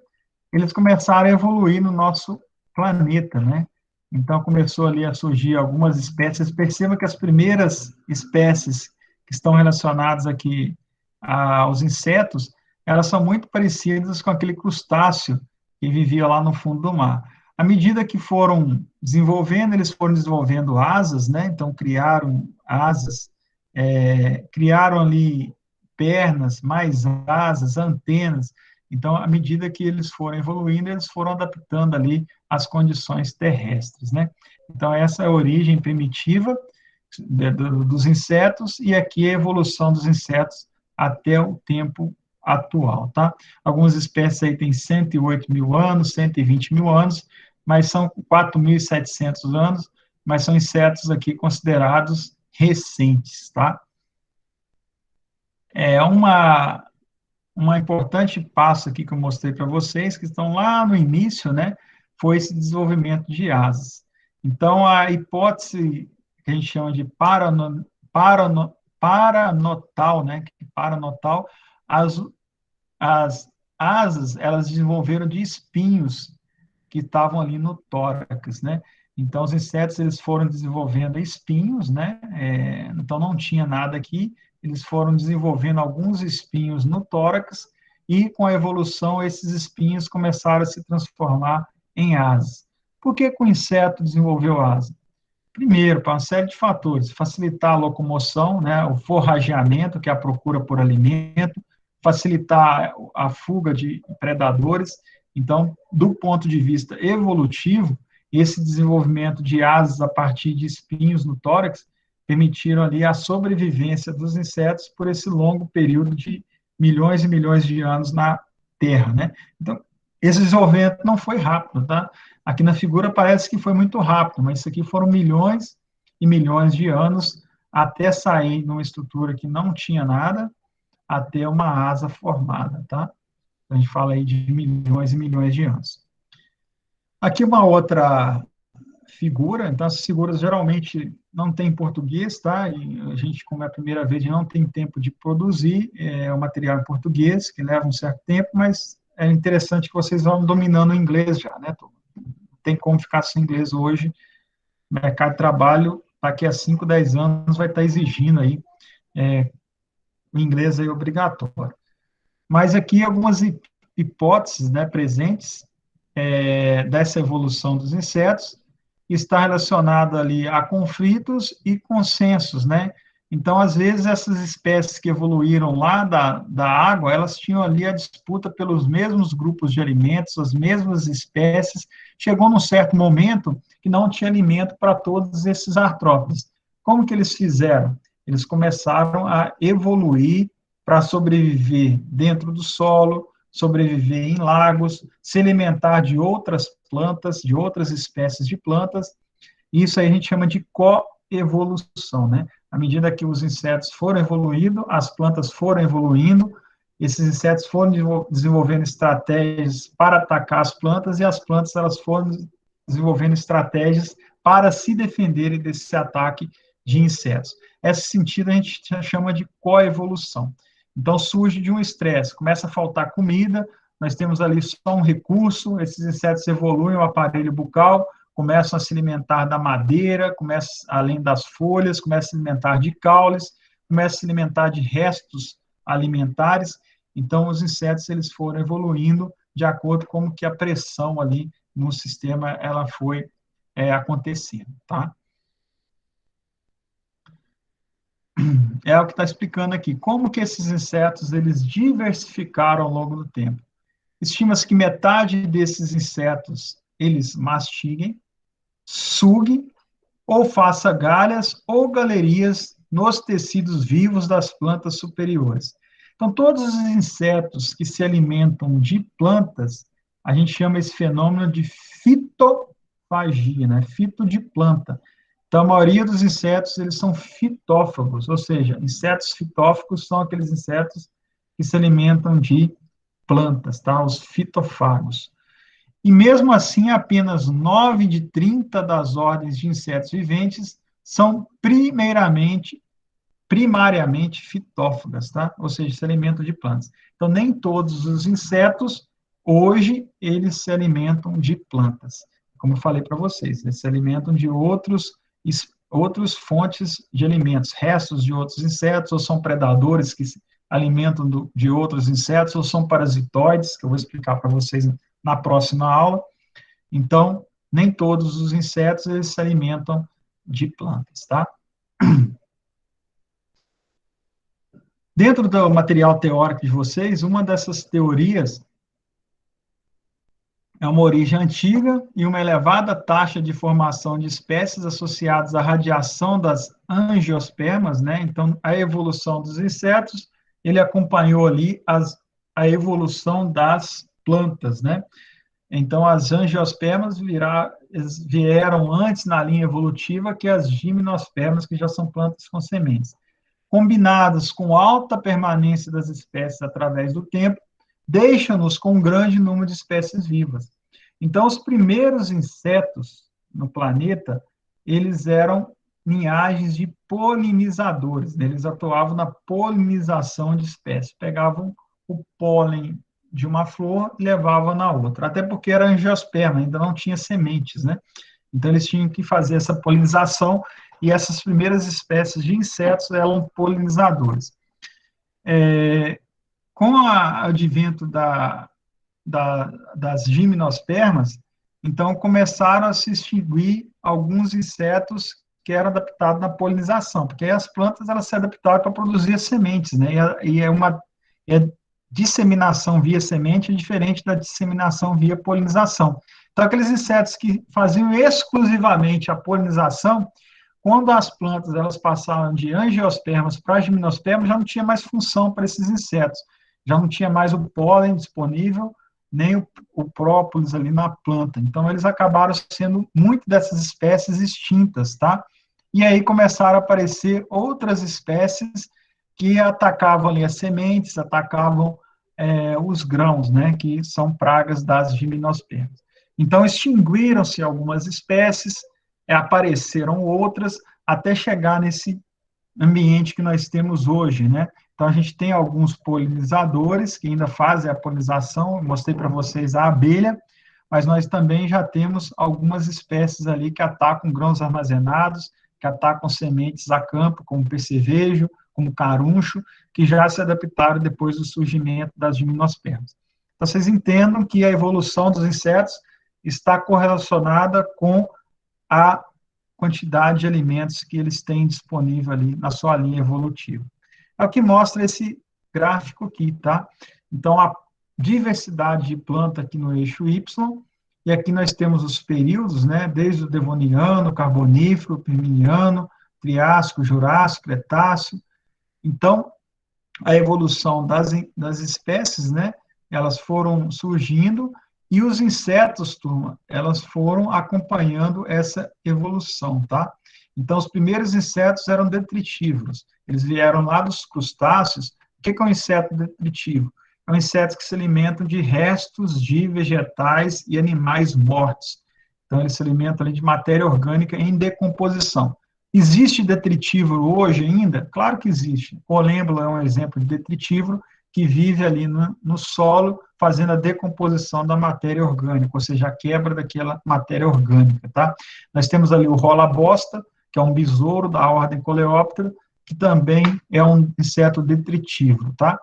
eles começaram a evoluir no nosso planeta, né? Então, começou ali a surgir algumas espécies. Perceba que as primeiras espécies que estão relacionadas aqui aos insetos, elas são muito parecidas com aquele crustáceo que vivia lá no fundo do mar. À medida que foram desenvolvendo, eles foram desenvolvendo asas, né? Então, criaram asas, criaram ali pernas, mais asas, antenas. Então, à medida que eles foram evoluindo, eles foram adaptando ali as condições terrestres, né? Então, essa é a origem primitiva dos insetos, e aqui a evolução dos insetos até o tempo atual, tá? Algumas espécies aí têm 108 mil anos, 120 mil anos, mas são 4.700 anos, mas são insetos aqui considerados recentes, tá? É uma importante passo aqui que eu mostrei para vocês, que estão lá no início, né, foi esse desenvolvimento de asas. Então, a hipótese que a gente chama de paranotal, né, paranotal, as asas, elas desenvolveram de espinhos que estavam ali no tórax, né? Então, os insetos, eles foram desenvolvendo espinhos, né? Então, não tinha nada aqui, eles foram desenvolvendo alguns espinhos no tórax, e com a evolução, esses espinhos começaram a se transformar em asas. Por que que o inseto desenvolveu asa? Primeiro, para uma série de fatores: facilitar a locomoção, né? O forrageamento, que é a procura por alimento, facilitar a fuga de predadores. Então, do ponto de vista evolutivo, esse desenvolvimento de asas a partir de espinhos no tórax permitiram ali a sobrevivência dos insetos por esse longo período de milhões e milhões de anos na Terra, né? Então, esse desenvolvimento não foi rápido, tá? Aqui na figura parece que foi muito rápido, mas isso aqui foram milhões e milhões de anos até sair numa estrutura que não tinha nada, até uma asa formada, tá? A gente fala aí de milhões e milhões de anos. Aqui uma outra figura. Então, essas figuras geralmente não tem em português, tá? E a gente, como é a primeira vez, não tem tempo de produzir o material em português, que leva um certo tempo, mas é interessante que vocês vão dominando o inglês já, né, turma? Não tem como ficar sem inglês hoje. O mercado de trabalho, daqui a 5, 10 anos, vai estar exigindo aí o inglês aí obrigatório. Mas aqui algumas hipóteses, né, presentes dessa evolução dos insetos, está relacionada ali a conflitos e consensos, né? Então, às vezes, essas espécies que evoluíram lá da água, elas tinham ali a disputa pelos mesmos grupos de alimentos, as mesmas espécies. Chegou num certo momento que não tinha alimento para todos esses artrópodes. Como que eles fizeram? Eles começaram a evoluir para sobreviver dentro do solo, sobreviver em lagos, se alimentar de outras plantas, de outras espécies de plantas. Isso aí a gente chama de coevolução, né? À medida que os insetos foram evoluindo, as plantas foram evoluindo, esses insetos foram desenvolvendo estratégias para atacar as plantas, e as plantas elas foram desenvolvendo estratégias para se defenderem desse ataque de insetos. Esse sentido a gente chama de coevolução. Então, surge de um estresse, começa a faltar comida, nós temos ali só um recurso, esses insetos evoluem o aparelho bucal, começam a se alimentar da madeira, além das folhas, começam a se alimentar de caules, começam a se alimentar de restos alimentares, Então, os insetos, eles foram evoluindo de acordo com como que a pressão ali no sistema, ela foi acontecendo, tá? É o que está explicando aqui, como que esses insetos, eles diversificaram ao longo do tempo. Estima-se que metade desses insetos, eles mastiguem, suguem, ou faça galhas ou galerias nos tecidos vivos das plantas superiores. Então, todos os insetos que se alimentam de plantas, a gente chama esse fenômeno de fitofagia, né? Fito de planta. Então, a maioria dos insetos, eles são fitófagos, ou seja, insetos fitófagos são aqueles insetos que se alimentam de plantas, tá? Os fitofagos. E mesmo assim, apenas 9 de 30 das ordens de insetos viventes são primariamente fitófagas, tá? Ou seja, se alimentam de plantas. Então, nem todos os insetos, hoje, eles se alimentam de plantas. Como eu falei para vocês, eles se alimentam de outras fontes de alimentos, restos de outros insetos, ou são predadores que se alimentam de outros insetos, ou são parasitoides, que eu vou explicar para vocês na próxima aula. Então, nem todos os insetos, eles se alimentam de plantas, tá? Dentro do material teórico de vocês, uma dessas teorias é uma origem antiga e uma elevada taxa de formação de espécies associadas à radiação das angiospermas, né? Então, a evolução dos insetos, ele acompanhou ali a evolução das plantas, né? Então, as angiospermas vieram antes na linha evolutiva que as gimnospermas, que já são plantas com sementes. Combinadas com alta permanência das espécies através do tempo, deixam-nos com um grande número de espécies vivas. Então, os primeiros insetos no planeta, eles eram linhagens de polinizadores, né? Eles atuavam na polinização de espécies, pegavam o pólen de uma flor e levavam na outra, até porque era angiosperma, ainda não tinha sementes, né? Então, eles tinham que fazer essa polinização, e essas primeiras espécies de insetos eram polinizadores. Com o advento das gimnospermas, então começaram a se extinguir alguns insetos que eram adaptados na polinização, porque as plantas elas se adaptaram para produzir sementes, né? E a disseminação via semente é diferente da disseminação via polinização. Então, aqueles insetos que faziam exclusivamente a polinização, quando as plantas elas passaram de angiospermas para gimnospermas, já não tinha mais função para esses insetos, já não tinha mais o pólen disponível, nem o própolis ali na planta. Então, eles acabaram sendo muito dessas espécies extintas, tá? E aí começaram a aparecer outras espécies que atacavam ali as sementes, atacavam os grãos, né, que são pragas das gimnospermas. Então, extinguiram-se algumas espécies, apareceram outras, até chegar nesse ambiente que nós temos hoje, né? Então, a gente tem alguns polinizadores que ainda fazem a polinização, eu mostrei para vocês a abelha, mas nós também já temos algumas espécies ali que atacam grãos armazenados, que atacam sementes a campo, como percevejo, como caruncho, que já se adaptaram depois do surgimento das gimnospermas. Então, vocês entendam que a evolução dos insetos está correlacionada com a quantidade de alimentos que eles têm disponível ali na sua linha evolutiva. É o que mostra esse gráfico aqui, tá? Então, a diversidade de planta aqui no eixo Y, e aqui nós temos os períodos, né? Desde o Devoniano, Carbonífero, Permiano, Triássico, Jurássico, Cretáceo. Então, a evolução das espécies, né? Elas foram surgindo, e os insetos, turma, elas foram acompanhando essa evolução, tá? Então, os primeiros insetos eram detritívoros. Eles vieram lá dos crustáceos. O que é um inseto detritivo? É um inseto que se alimenta de restos de vegetais e animais mortos. Então, ele se alimenta ali de matéria orgânica em decomposição. Existe detritívoro hoje ainda? Claro que existe. O colêmbula é um exemplo de detritívoro que vive ali no solo, fazendo a decomposição da matéria orgânica, ou seja, a quebra daquela matéria orgânica, tá? Nós temos ali o rola-bosta, que é um besouro da ordem Coleóptera, que também é um inseto detritívoro, tá?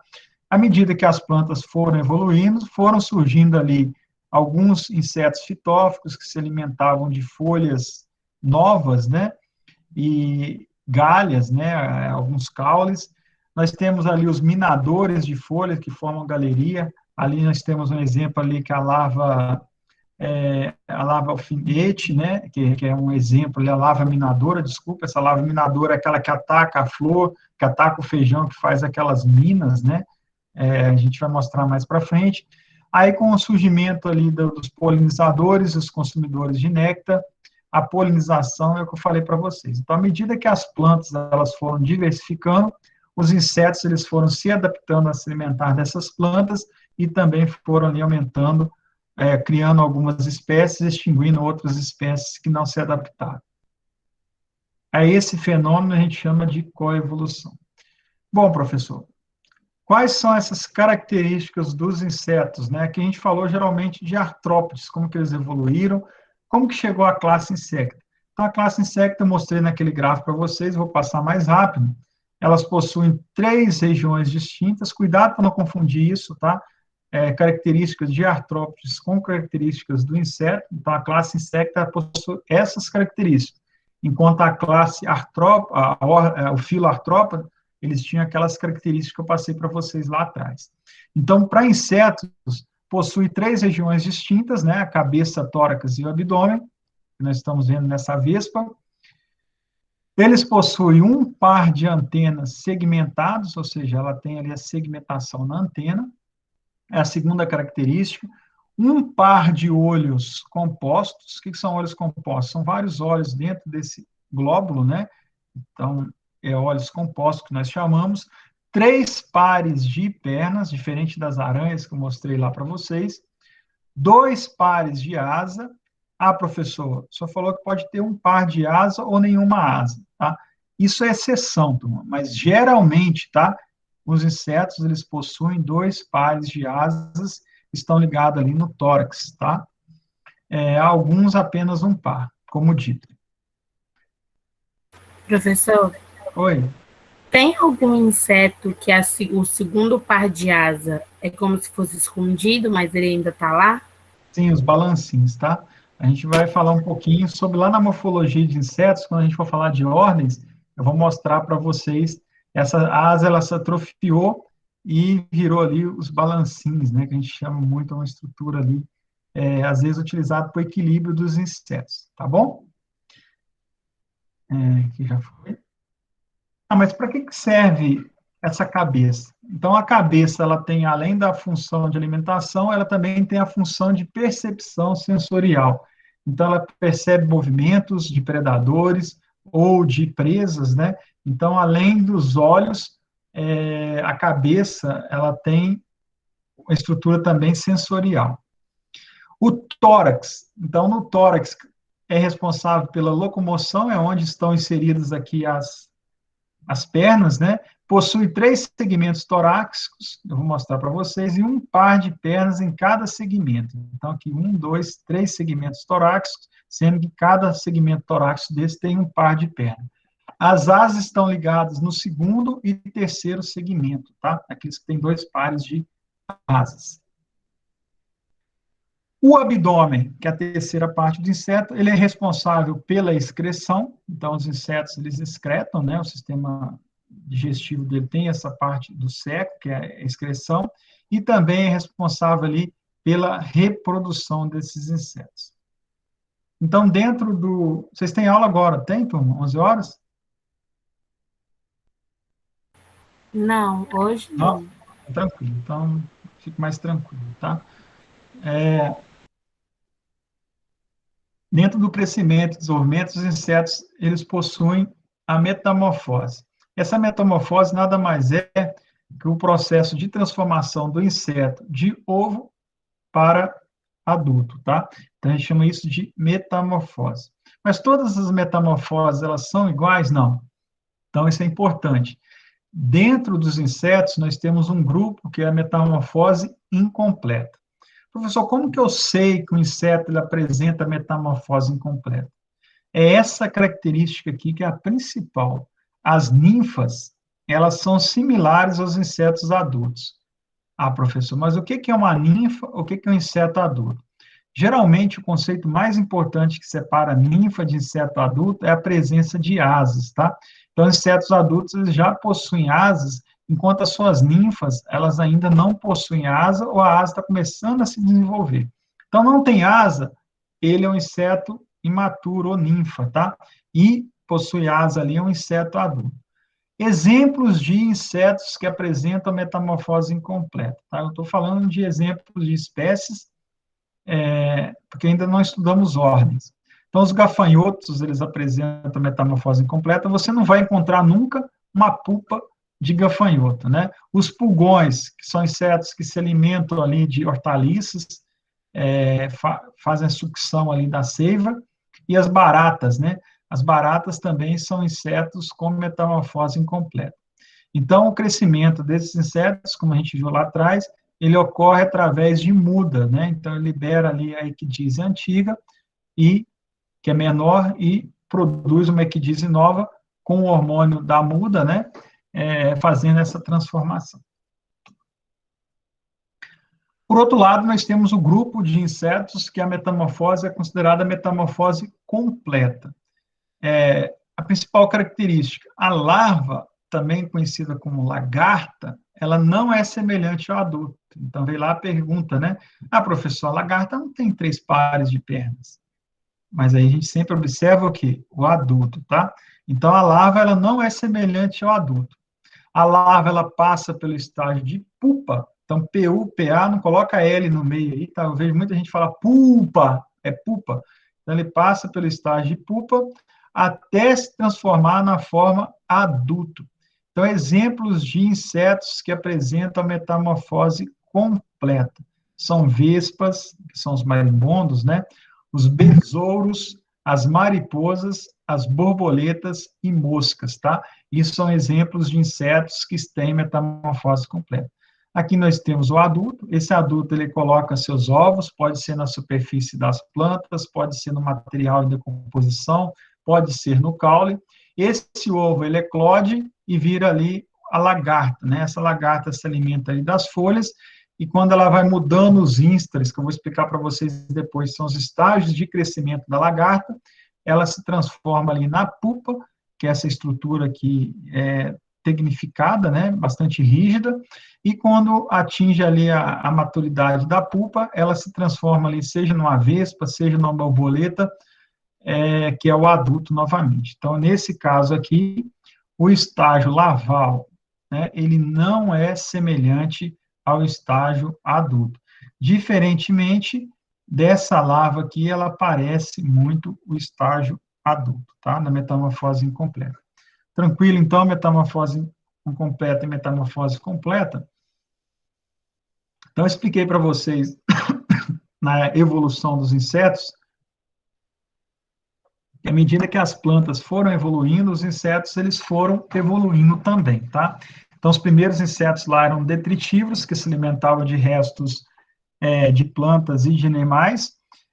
À medida que as plantas foram evoluindo, foram surgindo ali alguns insetos fitóficos que se alimentavam de folhas novas, né, e galhas, né, alguns caules. Nós temos ali os minadores de folhas que formam galeria. Ali nós temos um exemplo ali que a lava alfinete, né, que é um exemplo, a lava minadora, desculpa, essa lava minadora é aquela que ataca a flor, que ataca o feijão, que faz aquelas minas, né, a gente vai mostrar mais para frente. Aí, com o surgimento ali dos polinizadores, os consumidores de néctar, a polinização é o que eu falei para vocês. Então, à medida que as plantas elas foram diversificando, os insetos eles foram se adaptando a se alimentar dessas plantas e também foram ali aumentando, criando algumas espécies, extinguindo outras espécies que não se adaptaram. A esse fenômeno a gente chama de coevolução. Bom, professor, quais são essas características dos insetos, né? Que a gente falou geralmente de artrópodes, como que eles evoluíram, como que chegou à classe insecta. Então, a classe insecta eu mostrei naquele gráfico para vocês, vou passar mais rápido. Elas possuem 3 regiões distintas, cuidado para não confundir isso, tá? Características de artrópodes com características do inseto. Então, a classe insecta possui essas características, enquanto a classe artrópode, o filo artrópode, eles tinham aquelas características que eu passei para vocês lá atrás. Então, para insetos, possui 3 regiões distintas, né? A cabeça, tórax e o abdômen, que nós estamos vendo nessa vespa. Eles possuem um par de antenas segmentados, ou seja, ela tem ali a segmentação na antena, é a segunda característica. Um par de olhos compostos. O que são olhos compostos? São vários olhos dentro desse glóbulo, né? Então, olhos compostos que nós chamamos. 3 pares de pernas, diferente das aranhas que eu mostrei lá para vocês. 2 pares de asa. Ah, professor, o senhor falou que pode ter um par de asa ou nenhuma asa, tá? Isso é exceção, turma, mas geralmente, tá? Os insetos, eles possuem 2 pares de asas, estão ligados ali no tórax, tá? Alguns apenas um par, como dito. Professor, Oi. tem algum inseto que o segundo par de asa é como se fosse escondido, mas ele ainda está lá? Sim, os balancins, tá? A gente vai falar um pouquinho sobre lá na morfologia de insetos, quando a gente for falar de ordens, eu vou mostrar para vocês essa asa, ela se atrofiou e virou ali os balancins, né, que a gente chama muito, uma estrutura ali, às vezes utilizada para o equilíbrio dos insetos, tá bom? Aqui já foi. Mas para que serve essa cabeça? Então, a cabeça, ela tem, além da função de alimentação, ela também tem a função de percepção sensorial. Então, ela percebe movimentos de predadores ou de presas, né? Então, além dos olhos, a cabeça, ela tem uma estrutura também sensorial. O tórax, então, no tórax é responsável pela locomoção, é onde estão inseridas aqui as pernas, né? Possui 3 segmentos torácicos, eu vou mostrar para vocês, e um par de pernas em cada segmento. Então, aqui 1, 2, 3 segmentos torácicos, sendo que cada segmento torácico desse tem um par de pernas. As asas estão ligadas no segundo e terceiro segmento, tá? Aqueles que têm 2 pares de asas. O abdômen, que é a terceira parte do inseto, ele é responsável pela excreção. Então, os insetos, eles excretam, né? O sistema digestivo dele tem essa parte do seco, que é a excreção, e também é responsável ali pela reprodução desses insetos. Então, dentro do... Vocês têm aula agora, tem, turma? 11 horas? Não, hoje não. Tranquilo, então fique mais tranquilo, tá? Dentro do crescimento e desenvolvimento, os insetos, eles possuem a metamorfose. Essa metamorfose nada mais é que o processo de transformação do inseto de ovo para adulto, tá? Então, a gente chama isso de metamorfose. Mas todas as metamorfoses, elas são iguais? Não. Então, isso é importante. Dentro dos insetos, nós temos um grupo que é a metamorfose incompleta. Professor, como que eu sei que o inseto ele apresenta metamorfose incompleta? É essa característica aqui que é a principal. As ninfas, elas são similares aos insetos adultos. Ah, professor, mas o que é uma ninfa, o que é um inseto adulto? Geralmente, o conceito mais importante que separa a ninfa de inseto adulto é a presença de asas, tá? Então, insetos adultos, eles já possuem asas, enquanto as suas ninfas, elas ainda não possuem asa, ou a asa está começando a se desenvolver. Então, não tem asa, ele é um inseto imaturo ou ninfa, tá? E possui asa ali, é um inseto adulto. Exemplos de insetos que apresentam metamorfose incompleta, tá? Eu estou falando de exemplos de espécies, porque ainda não estudamos ordens. Então, os gafanhotos, eles apresentam metamorfose incompleta, você não vai encontrar nunca uma pupa de gafanhoto, né? Os pulgões, que são insetos que se alimentam ali de hortaliças, fazem a sucção ali da seiva, e as baratas, né? As baratas também são insetos com metamorfose incompleta. Então, o crescimento desses insetos, como a gente viu lá atrás, ele ocorre através de muda, né? Então, ele libera ali a equidise antiga, que é menor, e produz uma equidise nova com o hormônio da muda, né? Fazendo essa transformação. Por outro lado, nós temos o grupo de insetos que a metamorfose é considerada metamorfose completa. A principal característica, a larva, também conhecida como lagarta, ela não é semelhante ao adulto. Então, veio lá a pergunta, né? Ah, professor, a lagarta não tem 3 pares de pernas. Mas aí a gente sempre observa o quê? O adulto, tá? Então, a larva, ela não é semelhante ao adulto. A larva, ela passa pelo estágio de pupa. Então, P-U-P-A, não coloca L no meio aí, tá? Eu vejo muita gente falar pulpa, é pupa. Então, ele passa pelo estágio de pupa até se transformar na forma adulto. Então, exemplos de insetos que apresentam a metamorfose completa. São vespas, que são os marimbondos, né? Os besouros, as mariposas, as borboletas e moscas, tá? Isso são exemplos de insetos que têm metamorfose completa. Aqui nós temos o adulto. Esse adulto, ele coloca seus ovos, pode ser na superfície das plantas, pode ser no material de decomposição, pode ser no caule. Esse ovo, ele eclode e vira ali a lagarta, né? Essa lagarta se alimenta ali das folhas, e quando ela vai mudando os ínstres, que eu vou explicar para vocês depois, são os estágios de crescimento da lagarta, ela se transforma ali na pupa, que é essa estrutura aqui tecnificada, né, bastante rígida, e quando atinge ali a maturidade da pupa, ela se transforma ali, seja numa vespa, seja numa borboleta, que é o adulto novamente. Então, nesse caso aqui, o estágio larval, né, ele não é semelhante ao estágio adulto. Diferentemente dessa larva aqui, ela parece muito o estágio adulto, tá? Na metamorfose incompleta. Tranquilo, então, metamorfose incompleta e metamorfose completa. Então, eu expliquei para vocês, na evolução dos insetos, que à medida que as plantas foram evoluindo, os insetos, eles foram evoluindo também, tá? Então, os primeiros insetos lá eram detritívoros, que se alimentavam de restos de plantas e de animais.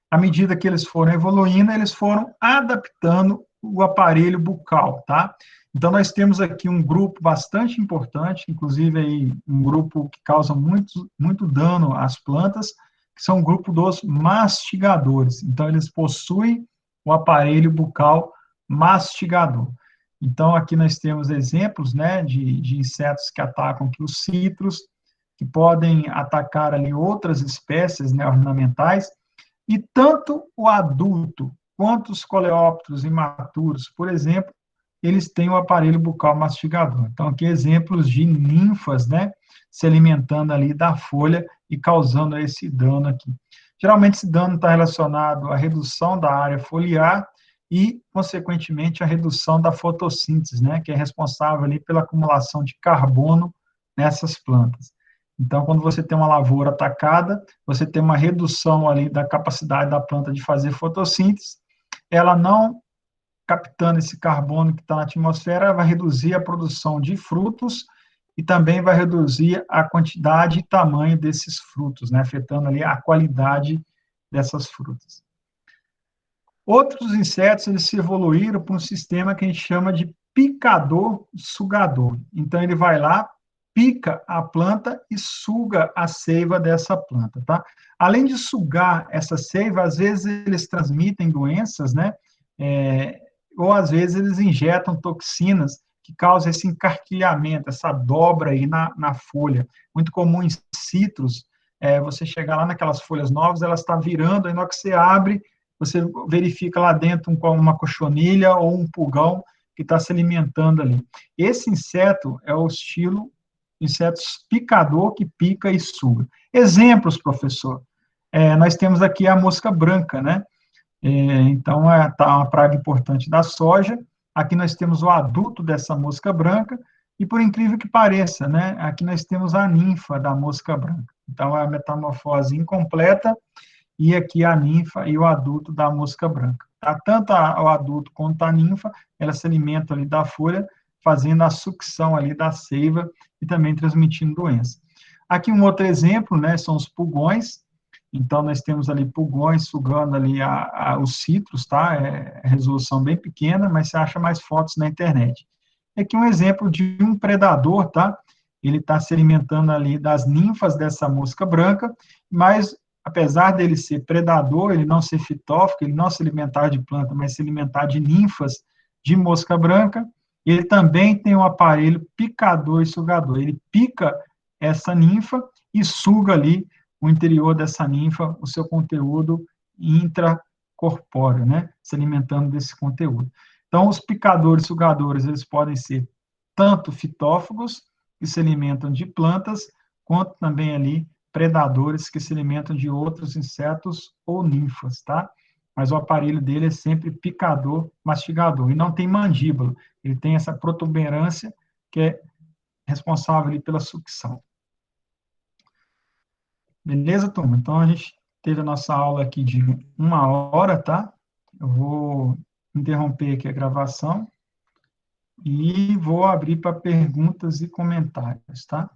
À medida que eles foram evoluindo, eles foram adaptando o aparelho bucal, tá? Então, nós temos aqui um grupo bastante importante, inclusive aí um grupo que causa muito dano às plantas, que são o grupo dos mastigadores. Então, eles possuem o aparelho bucal mastigador. Então, aqui nós temos exemplos, né, de insetos que atacam aqui os citros, que podem atacar ali outras espécies, né, ornamentais, e tanto o adulto quanto os coleópteros imaturos, por exemplo, eles têm o aparelho bucal mastigador. Então, aqui exemplos de ninfas, né, se alimentando ali da folha e causando esse dano aqui. Geralmente, esse dano está relacionado à redução da área foliar e, consequentemente, a redução da fotossíntese, né, que é responsável ali pela acumulação de carbono nessas plantas. Então, quando você tem uma lavoura atacada, você tem uma redução ali da capacidade da planta de fazer fotossíntese, ela não captando esse carbono que está na atmosfera, vai reduzir a produção de frutos e também vai reduzir a quantidade e tamanho desses frutos, né, afetando ali a qualidade dessas frutas. Outros insetos, eles se evoluíram para um sistema que a gente chama de picador-sugador. Então, ele vai lá, pica a planta e suga a seiva dessa planta, tá? Além de sugar essa seiva, às vezes eles transmitem doenças, né? Ou às vezes eles injetam toxinas que causam esse encarquilhamento, essa dobra aí na folha. Muito comum em citros, você chegar lá naquelas folhas novas, elas estão virando, aí na hora que você abre, você verifica lá dentro uma cochonilha ou um pulgão que está se alimentando ali. Esse inseto é o estilo inseto picador que pica e suga. Exemplos, professor. Nós temos aqui a mosca branca, né? Então, tá uma praga importante da soja. Aqui nós temos o adulto dessa mosca branca, e por incrível que pareça, né? Aqui nós temos a ninfa da mosca branca. Então, é a metamorfose incompleta, e aqui a ninfa e o adulto da mosca branca. Tá? Tanto o adulto quanto a ninfa, ela se alimenta ali da folha, fazendo a sucção ali da seiva e também transmitindo doença. Aqui um outro exemplo, né, são os pulgões. Então, nós temos ali pulgões sugando ali os citros, tá? Resolução bem pequena, mas você acha mais fotos na internet. Aqui um exemplo de um predador, tá? Ele está se alimentando ali das ninfas dessa mosca branca, mas apesar dele ser predador, ele não ser fitófago, ele não se alimentar de planta, mas se alimentar de ninfas de mosca branca, ele também tem um aparelho picador e sugador. Ele pica essa ninfa e suga ali o interior dessa ninfa, o seu conteúdo intracorpóreo, né? Se alimentando desse conteúdo. Então, os picadores e sugadores, eles podem ser tanto fitófagos, que se alimentam de plantas, quanto também ali predadores que se alimentam de outros insetos ou ninfas, tá? Mas o aparelho dele é sempre picador, mastigador, e não tem mandíbula, ele tem essa protuberância que é responsável ali pela sucção. Beleza, turma? Então, a gente teve a nossa aula aqui de 1 hora, tá? Eu vou interromper aqui a gravação e vou abrir para perguntas e comentários, tá?